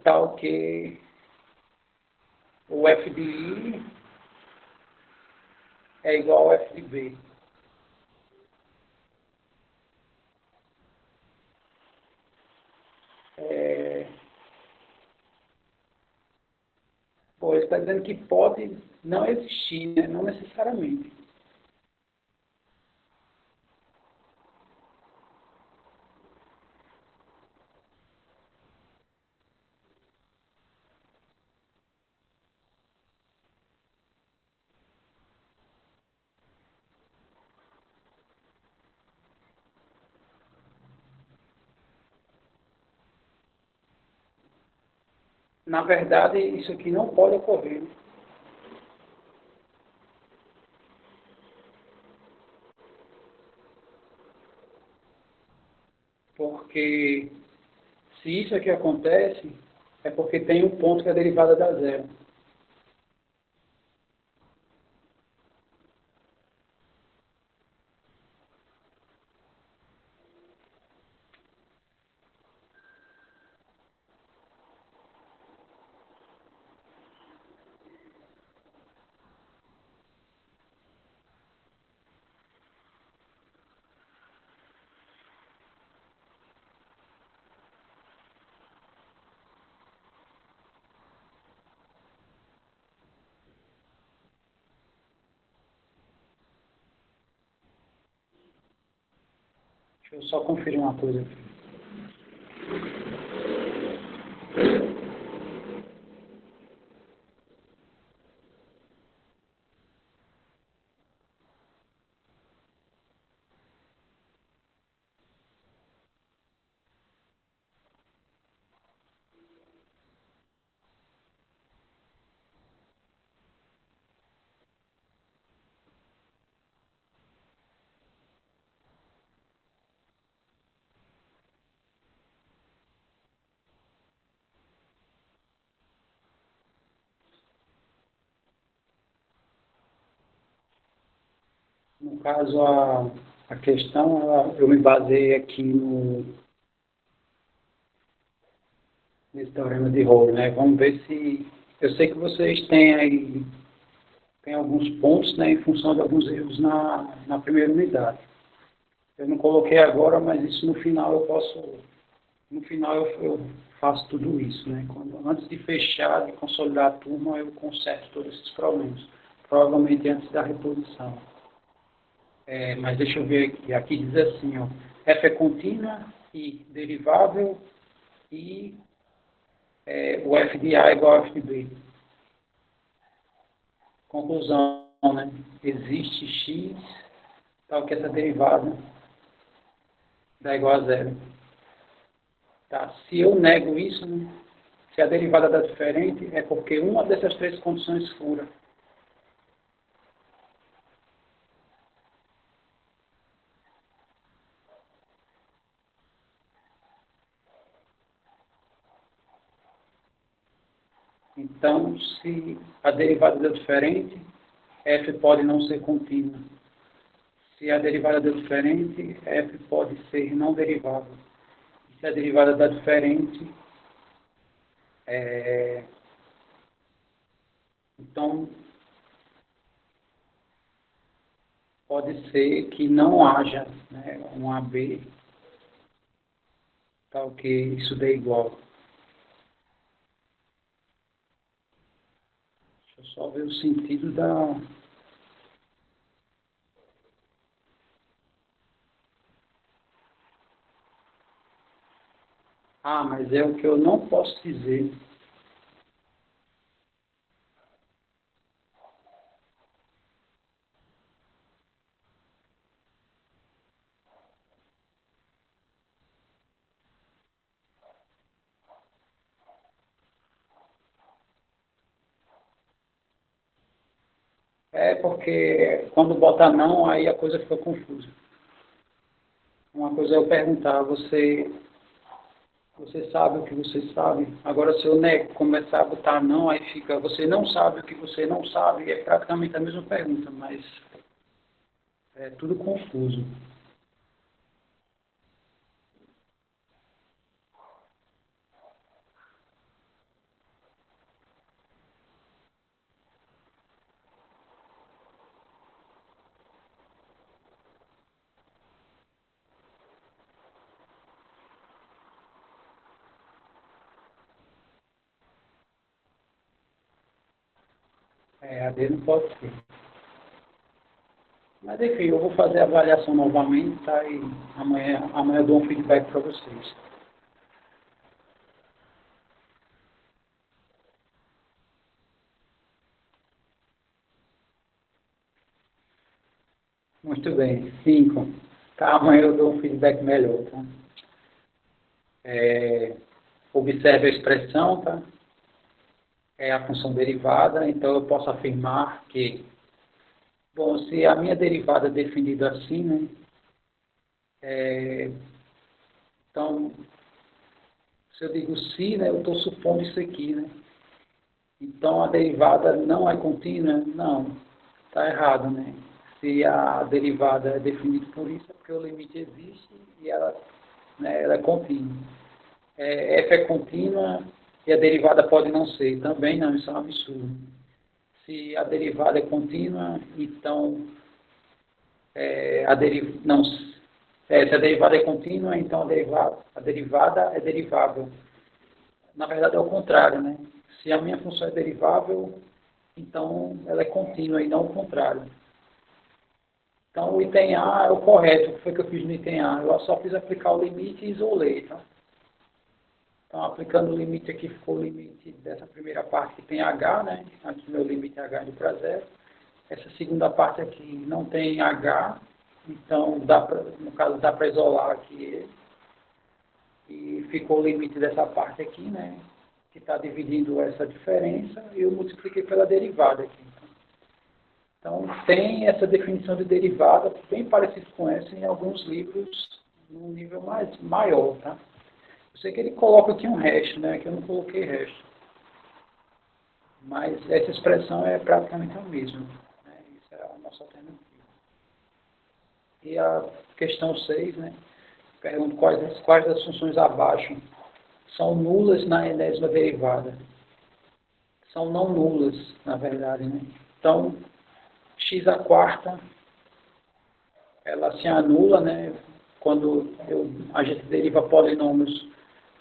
tal que o f de I é igual ao f de B. Ele está dizendo que pode não existir, né? Não necessariamente. Na verdade, isso aqui não pode ocorrer. Porque se isso aqui acontece, é porque tem um ponto que a derivada dá zero. Deixa eu só conferir uma coisa aqui. No caso, a questão, eu me baseei aqui nesse teorema de Rolle, né? Vamos ver se... Eu sei que vocês têm aí tem alguns pontos, né, em função de alguns erros na primeira unidade. Eu não coloquei agora, mas isso no final eu posso... No final eu faço tudo isso, né? Antes de fechar, de consolidar a turma, eu conserto todos esses problemas. Provavelmente antes da reposição. Mas deixa eu ver aqui. Aqui diz assim, ó, f é contínua e derivável e o f de A é igual a f de B. Conclusão, né? Existe x, tal que essa derivada dá igual a zero. Tá? Se eu nego isso, né? Se a derivada dá diferente, é porque uma dessas três condições fura. Então, se a derivada deu diferente, f pode não ser contínua. Se a derivada deu diferente, f pode ser não derivável. Se a derivada dá diferente, então pode ser que não haja, né, um AB tal que isso dê igual. Deixa eu só ver o sentido da... Ah, mas é o que eu não posso dizer. É porque quando bota não, aí a coisa fica confusa. Uma coisa é eu perguntar, você sabe o que você sabe? Agora, se eu nego, começar a botar não, aí fica, você não sabe o que você não sabe, e é praticamente a mesma pergunta, mas é tudo confuso. É, a D não pode ser. Mas, enfim, eu vou fazer a avaliação novamente, tá? E amanhã eu dou um feedback para vocês. Muito bem. 5. Tá, amanhã eu dou um feedback melhor, tá? Observe a expressão, tá? É a função derivada, então eu posso afirmar que, bom, se a minha derivada é definida assim, né? Então, se eu digo se, né, eu estou supondo isso aqui, né? Então, a derivada não é contínua? Não, está errado, né? Se a derivada é definida por isso, é porque o limite existe e ela, né, ela é contínua. F é contínua e a derivada pode não ser. Também não, isso é um absurdo. Se a derivada é contínua, então não, se a derivada é contínua, então a derivada é derivável. Na verdade, é o contrário, né? Se a minha função é derivável, então ela é contínua e não o contrário. Então, o item A é o correto. O que foi que eu fiz no item A? Eu só fiz aplicar o limite e isolei. Tá? Então, aplicando o limite aqui, ficou o limite dessa primeira parte que tem H, né? Aqui meu limite é H indo para zero. Essa segunda parte aqui não tem H, então, no caso, dá para isolar aqui ele. E ficou o limite dessa parte aqui, né? Que está dividindo essa diferença, e eu multipliquei pela derivada aqui. Então, tem essa definição de derivada, bem parecido com essa, em alguns livros, num nível maior, tá? Eu sei que ele coloca aqui um resto, né? Que eu não coloquei resto. Mas essa expressão é praticamente a mesma. Né? Isso é a nossa alternativa. E a questão 6, né? Pergunto quais das funções abaixo são nulas na enésima derivada. São não nulas, na verdade, né? Então, x à quarta, ela se anula, né? Quando a gente deriva polinômios,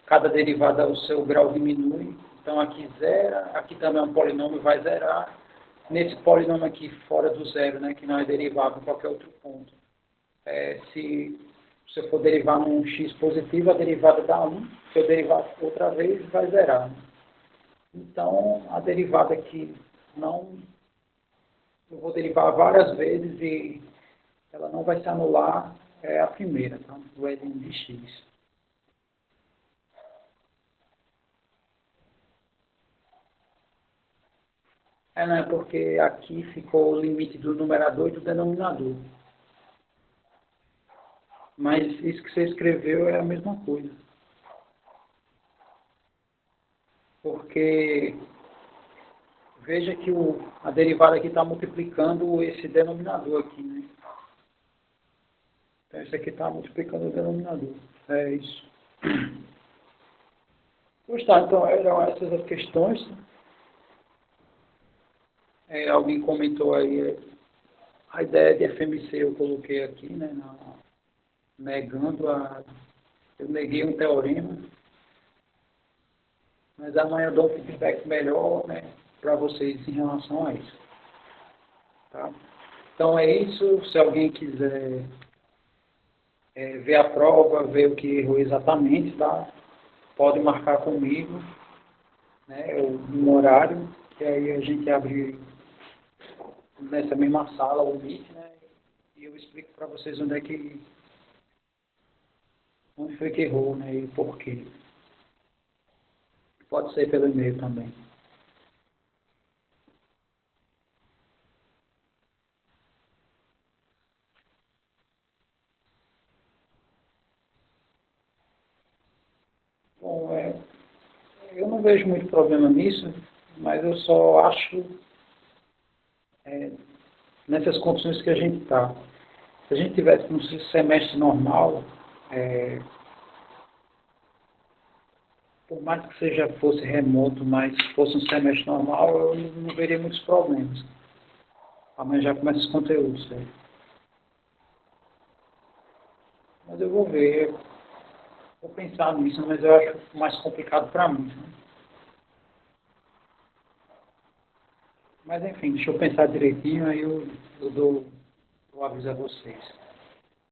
cada derivada, o seu grau diminui. Então, aqui zera, aqui também é um polinômio, vai zerar. Nesse polinômio aqui, fora do zero, né? Que não é derivável em qualquer outro ponto. Se você for derivar num x positivo, a derivada dá 1. Se eu derivar outra vez, vai zerar. Então, a derivada aqui não eu vou derivar várias vezes e ela não vai se anular, é a primeira, tá? O ln de x. Não é porque aqui ficou o limite do numerador e do denominador. Mas isso que você escreveu é a mesma coisa. Porque veja que a derivada aqui está multiplicando esse denominador aqui, né? Então, isso aqui está multiplicando o denominador. É isso. Pois tá, então eram essas as questões. Alguém comentou aí a ideia de FMC, eu coloquei aqui, né? Negando a... Eu neguei um teorema, mas amanhã eu dou um feedback melhor, né, para vocês em relação a isso. Tá? Então é isso. Se alguém quiser ver a prova, ver o que errou exatamente, tá? Pode marcar comigo, né, um horário, que aí a gente abre nessa mesma sala o Meet, né, e eu explico para vocês onde foi que errou, né, e por quê. Pode ser pelo e-mail também. Bom, eu não vejo muito problema nisso, mas eu só acho nessas condições que a gente está. Se a gente tivesse um semestre normal, por mais que fosse remoto, mas fosse um semestre normal, eu não veria muitos problemas. Amanhã já começa os conteúdos, certo? Mas eu vou ver, vou pensar nisso, mas eu acho mais complicado para mim. Né? Mas enfim, deixa eu pensar direitinho, aí eu aviso a vocês.